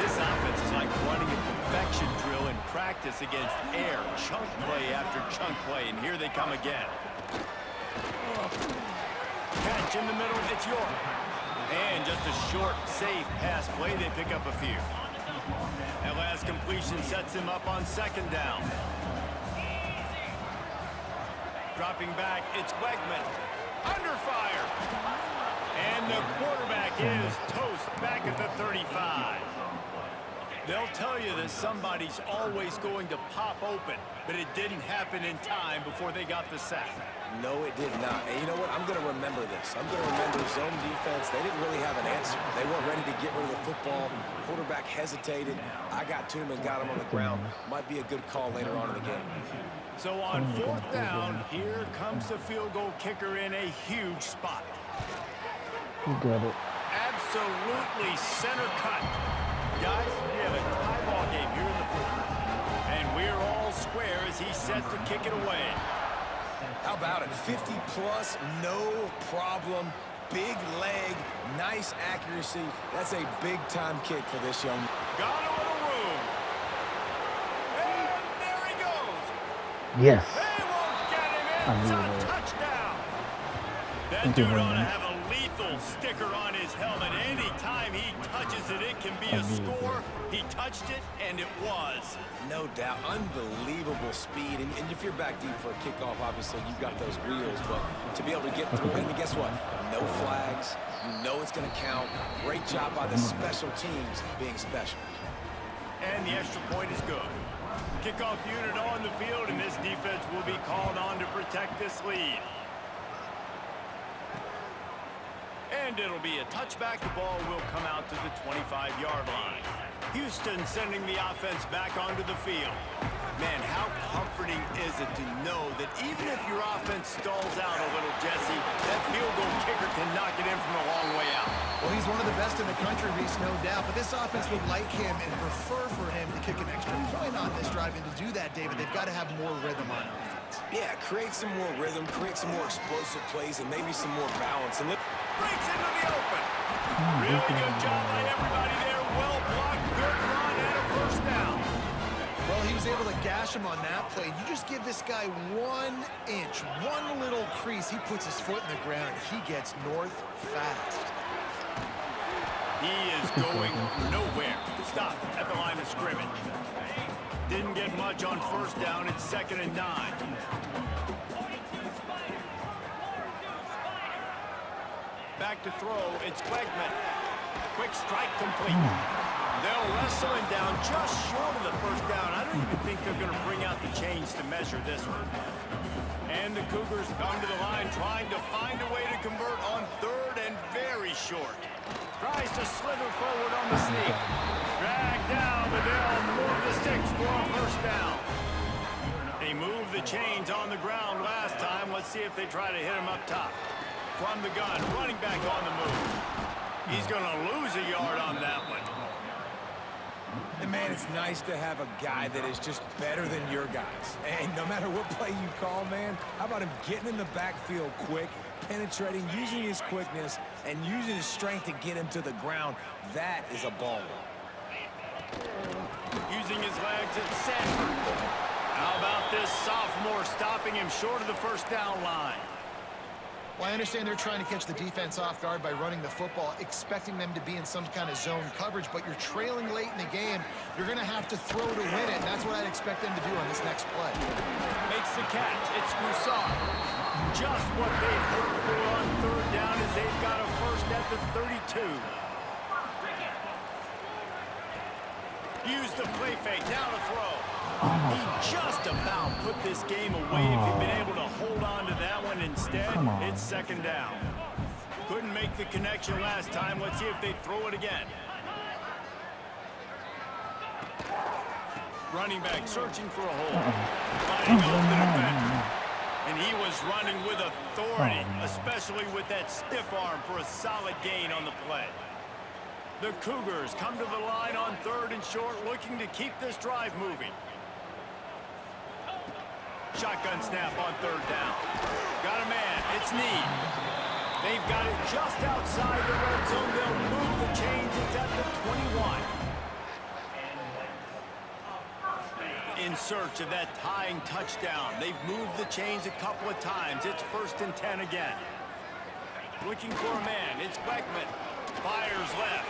This offense is like running a perfection drill in practice against air. Chunk play after chunk play, and here they come again. Catch in the middle, it's York. And just a short, safe pass play, they pick up a few. That last completion sets him up on second down. Dropping back, it's Wegman. Under fire. And the quarterback is toast back at the 35. They'll tell you that somebody's always going to pop open, but it didn't happen in time before they got the sack.
No, it did not. And you know what? I'm going to remember this. I'm going to remember zone defense. They didn't really have an answer. They weren't ready to get rid of the football. Quarterback hesitated. I got to him and got him on the ground. Might be a good call later on in the game.
So on fourth down, here comes the field goal kicker in a huge spot.
You got it.
Absolutely center cut. Guys, we have a tie ball game here in the fourth. And we're all square as he's set to kick it away.
How about it? 50-plus, no problem. Big leg, nice accuracy. That's a big-time kick for this young man.
Got a little room. And there he goes.
Yes.
They won't get him in.
I
It's
knew
a
it.
touchdown. That
Thank you
dude
very
ought to
much.
have a lethal sticker on his helmet. Anytime he touches it, it can be a score. He touched it, and it was.
No doubt. Unbelievable speed. And if you're back deep for a kickoff, obviously you've got those wheels. But to be able to get through, and guess what? No flags. You know it's going to count. Great job by the special teams being special.
And the extra point is good. Kickoff unit on the field, and this defense will be called on to protect this lead. And it'll be a touchback. The ball will come out to the 25-yard line. Houston sending the offense back onto the field. Man, how comforting is it to know that even if your offense stalls out a little, Jesse, that field goal kicker can knock it in from a long way out.
Well, he's one of the best in the country, Reese, no doubt. But this offense would like him and prefer for him to kick an extra point on this drive. And to do that, David, they've got to have more rhythm on offense.
Yeah, create some more rhythm, create some more explosive plays, and maybe some more balance. And
Breaks into the open. Really good job by everybody there. Well blocked, good run, and a first down.
Well, he was able to gash him on that play. You just give this guy 1 inch, one little crease. He puts his foot in the ground. He gets north fast.
He is going nowhere. Stop at the line of scrimmage. Didn't get much on first down. It's 2nd and 9. Back to throw. It's Wegman. Quick strike complete. They'll wrestle him down just short of the first down. I don't even think they're going to bring out the chains to measure this one. And the Cougars come to the line trying to find a way to convert on 3rd and very short. Tries to slither forward on the sneak. Dragged down, but they'll move the sticks for a first down. They moved the chains on the ground last time. Let's see if they try to hit him up top. From the gun, running back on the move. He's going to lose a yard on that one.
And man, it's nice to have a guy that is just better than your guys. And no matter what play you call, man, how about him getting in the backfield quick, penetrating, using his quickness, and using his strength to get him to the ground? That is a baller.
Using his legs at Sanford. How about this sophomore stopping him short of the first down line?
Well, I understand they're trying to catch the defense off guard by running the football, expecting them to be in some kind of zone coverage, but you're trailing late in the game. You're going to have to throw to win it, and that's what I'd expect them to do on this next play.
Makes the catch. It's Broussard. Just what they hoped for on third down as they've got a first at the 32. Use the play fake. Now to throw. He just about put this game away if he'd been able to hold on to that one. Instead, it's second down. Couldn't make the connection last time. Let's see if they throw it again. Running back searching for a hole. Fighting off the defender. And he was running with authority, especially with that stiff arm for a solid gain on the play. The Cougars come to the line on third and short, looking to keep this drive moving. Shotgun snap on third down. Got a man. It's Need. They've got it just outside the red zone. They'll move the chains. It's at the 21. In search of that tying touchdown. They've moved the chains a couple of times. It's 1st and 10 again. Looking for a man. It's Beckman. Fires left.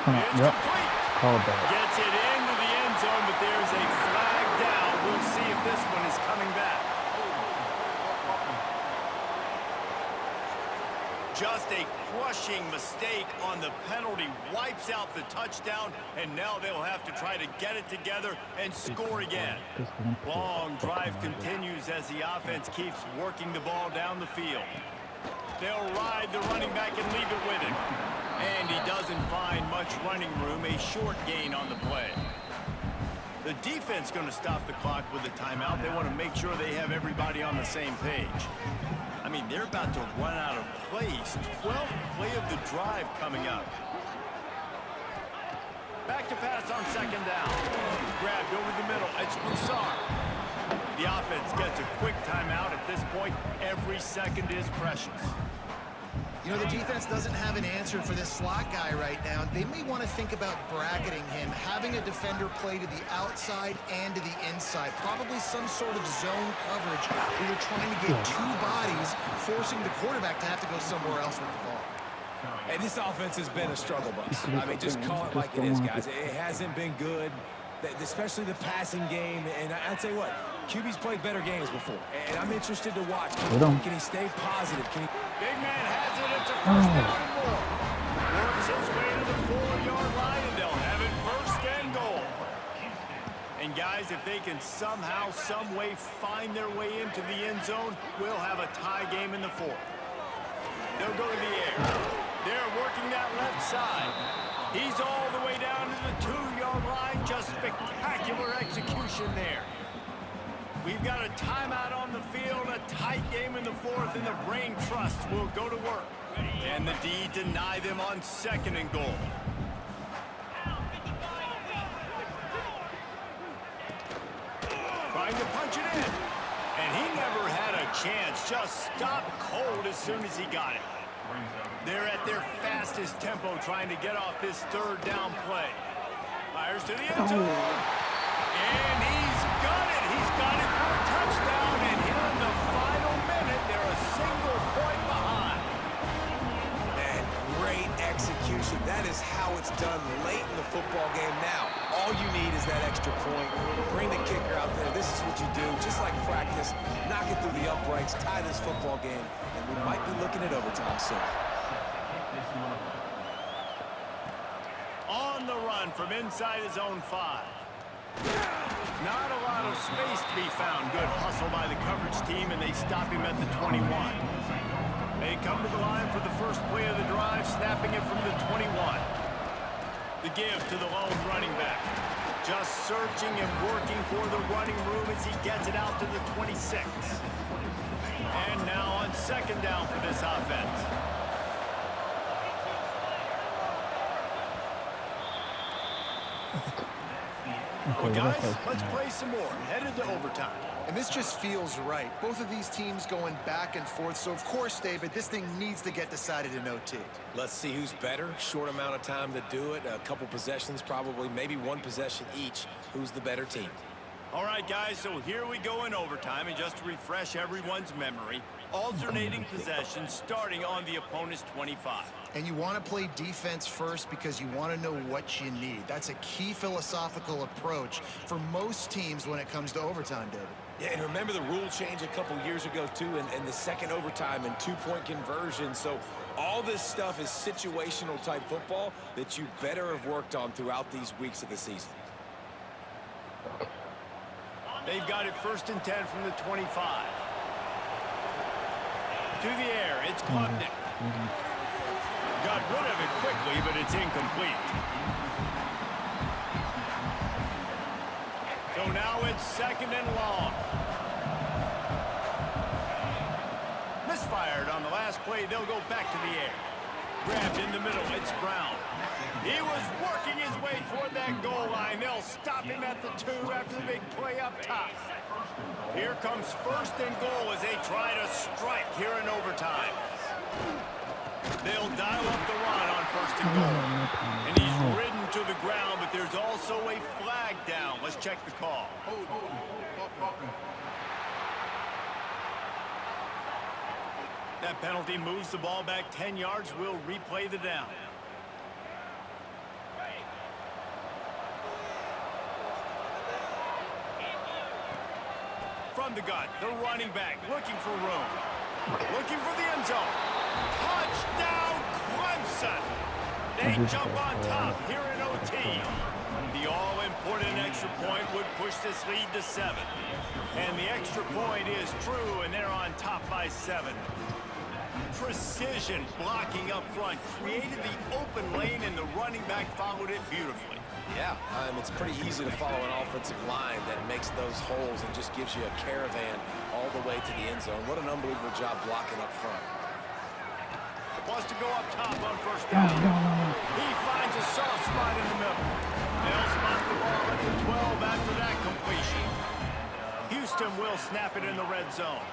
It's complete.
Called that.
Gets it into the end zone, but there's a flag down. We'll see if this one is coming back. Just a crushing mistake on the penalty. Wipes out the touchdown, and now they'll have to try to get it together and score again. Long drive continues as the offense keeps working the ball down the field. They'll ride the running back and leave it with him. And he doesn't find much running room, a short gain on the play. The defense going to stop the clock with a timeout. They want to make sure they have everybody on the same page. I mean, they're about to run out of plays. 12th play of the drive coming up. Back to pass on second down. Grabbed over the middle. It's Broussard. The offense gets a quick timeout. At this point, every second is precious.
You know, the defense doesn't have an answer for this slot guy right now. They may want to think about bracketing him, having a defender play to the outside and to the inside. Probably some sort of zone coverage where you're trying to get two bodies, forcing the quarterback to have to go somewhere else with the ball.
And this offense has been a struggle bus. I mean, just call it like it is, guys. It hasn't been good, especially the passing game. And I'll tell you what, QB's played better games before. And I'm interested to watch. Can he stay positive?
Big man has it. It's a first down and more. Works his way to the 4-yard line, and they'll have it 1st and goal. And guys, if they can somehow, some way find their way into the end zone, we'll have a tie game in the 4th. They'll go to the air. They're working that left side. He's all the way down to the 2-yard line. Just spectacular execution there. We've got a timeout on the field, a tight game in the 4th, and the Brain Trust will go to work. And the D deny them on 2nd and goal. Trying to punch it in. And he never had a chance. Just stopped cold as soon as he got it. They're at their fastest tempo trying to get off this 3rd down play. Fires to the end zone. And he's got it. He's got it for a touchdown. And here in the final minute, they're a single point behind.
And great execution. That is how it's done late in the football game now. All you need is that extra point. Bring the kicker out there. This is what you do. Just like practice, knock it through the uprights, tie this football game, and we might be looking at overtime soon.
On the run from inside his own 5. Not a lot of space to be found. Good hustle by the coverage team, and they stop him at the 21. They come to the line for the first play of the drive, snapping it from the 21. The give to the lone running back. Just searching and working for the running room as he gets it out to the 26. And now on 2nd down for this offense.
Okay,
Well,
we
guys,
gotta play
let's
some more.
play some more. Headed to overtime.
And this just feels right. Both of these teams going back and forth. So, of course, David, this thing needs to get decided in OT.
Let's see who's better. Short amount of time to do it. A couple possessions, probably, maybe one possession each. Who's the better team?
All right, guys, so here we go in overtime. And just to refresh everyone's memory, alternating possessions starting on the opponent's 25.
And you want to play defense first because you want to know what you need. That's a key philosophical approach for most teams when it comes to overtime, David.
Yeah, and remember the rule change a couple years ago, too, and the second overtime and two-point conversion. So all this stuff is situational type football that you better have worked on throughout these weeks of the season.
They've got it 1st and 10 from the 25. To the air, it's Klubnik. Got rid of it quickly, but it's incomplete. So now it's 2nd and long. Misfired on the last play. They'll go back to the air. Grabbed in the middle. It's Brown. He was working his way toward that goal line. They'll stop him at the 2 after the big play up top. Here comes 1st and goal as they try to strike here in overtime. They'll dial up the run on 1st and goal. And he's ridden to the ground, but there's also a flag down. Let's check the call. That penalty moves the ball back 10 yards. We'll replay the down. From the gun, the running back looking for room. Looking for the end zone. Touchdown, Clemson! They jump on top here in OT. The all-important extra point would push this lead to 7. And the extra point is true, and they're on top by 7. Precision blocking up front created the open lane, and the running back followed it beautifully.
Yeah, it's pretty easy to follow an offensive line that makes those holes and just gives you a caravan all the way to the end zone. What an unbelievable job blocking up front.
Wants to go up top on 1st down. He finds a soft spot in the middle. They'll spot the ball at the 12 after that completion. Houston will snap it in the red zone.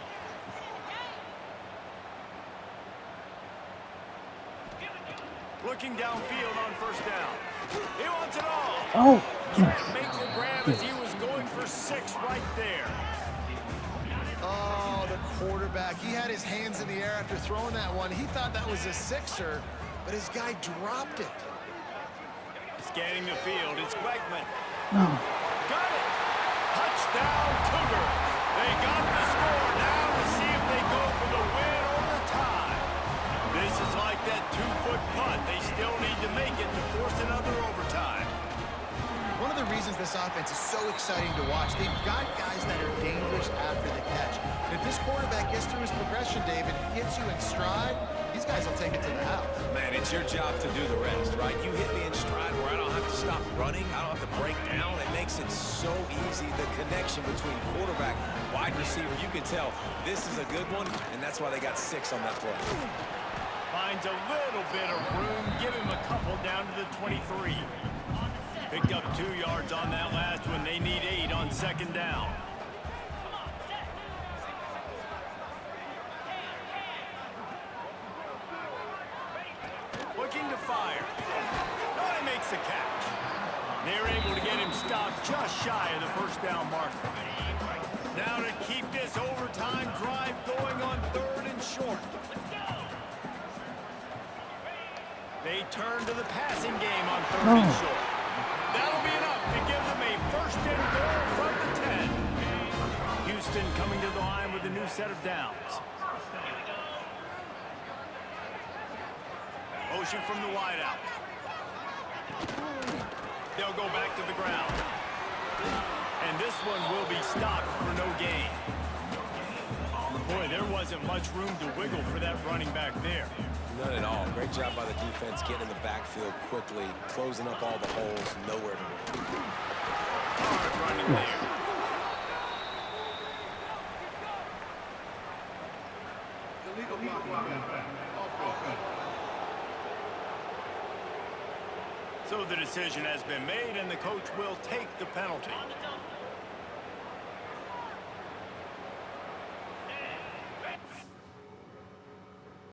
Looking downfield on 1st down. He wants it all.
Oh,
Can't make the grab as he was going for 6 right there.
Oh, the quarterback. He had his hands in the air after throwing that one. He thought that was a 6er, but his guy dropped it.
Scanning the field, it's Weigman.
no.
Got it! Touchdown, Cougar! They got the score now to see if they go for the win or the tie. This is like that 2-foot punt. They still need to make it to force another overtime.
One of the reasons this offense is so exciting to watch, they've got guys that are dangerous after the catch. And if this quarterback gets through his progression, David, hits you in stride, these guys will take it to the house.
Man, it's your job to do the rest, right? You hit me in stride where I don't have to stop running. I don't have to break down. It makes it so easy. The connection between quarterback, wide receiver, you can tell this is a good one, and that's why they got 6 on that play.
Finds a little bit of room. Give him a couple down to the 23. Picked up 2 yards on that last one. They need 8 on 2nd down. Looking to fire. Oh, he makes the catch. They're able to get him stopped just shy of the 1st down marker. Now to keep this overtime drive going on 3rd and short. They turn to the passing game on 3rd and short. That'll be enough to give them a 1st and goal from the 10. Houston coming to the line with a new set of downs. Motion from the wideout. They'll go back to the ground. And this one will be stopped for no gain. Boy, there wasn't much room to wiggle for that running back there.
None at all. Great job by the defense getting in the backfield quickly, closing up all the holes, nowhere to run.
Hard running there. So the decision has been made, and the coach will take the penalty.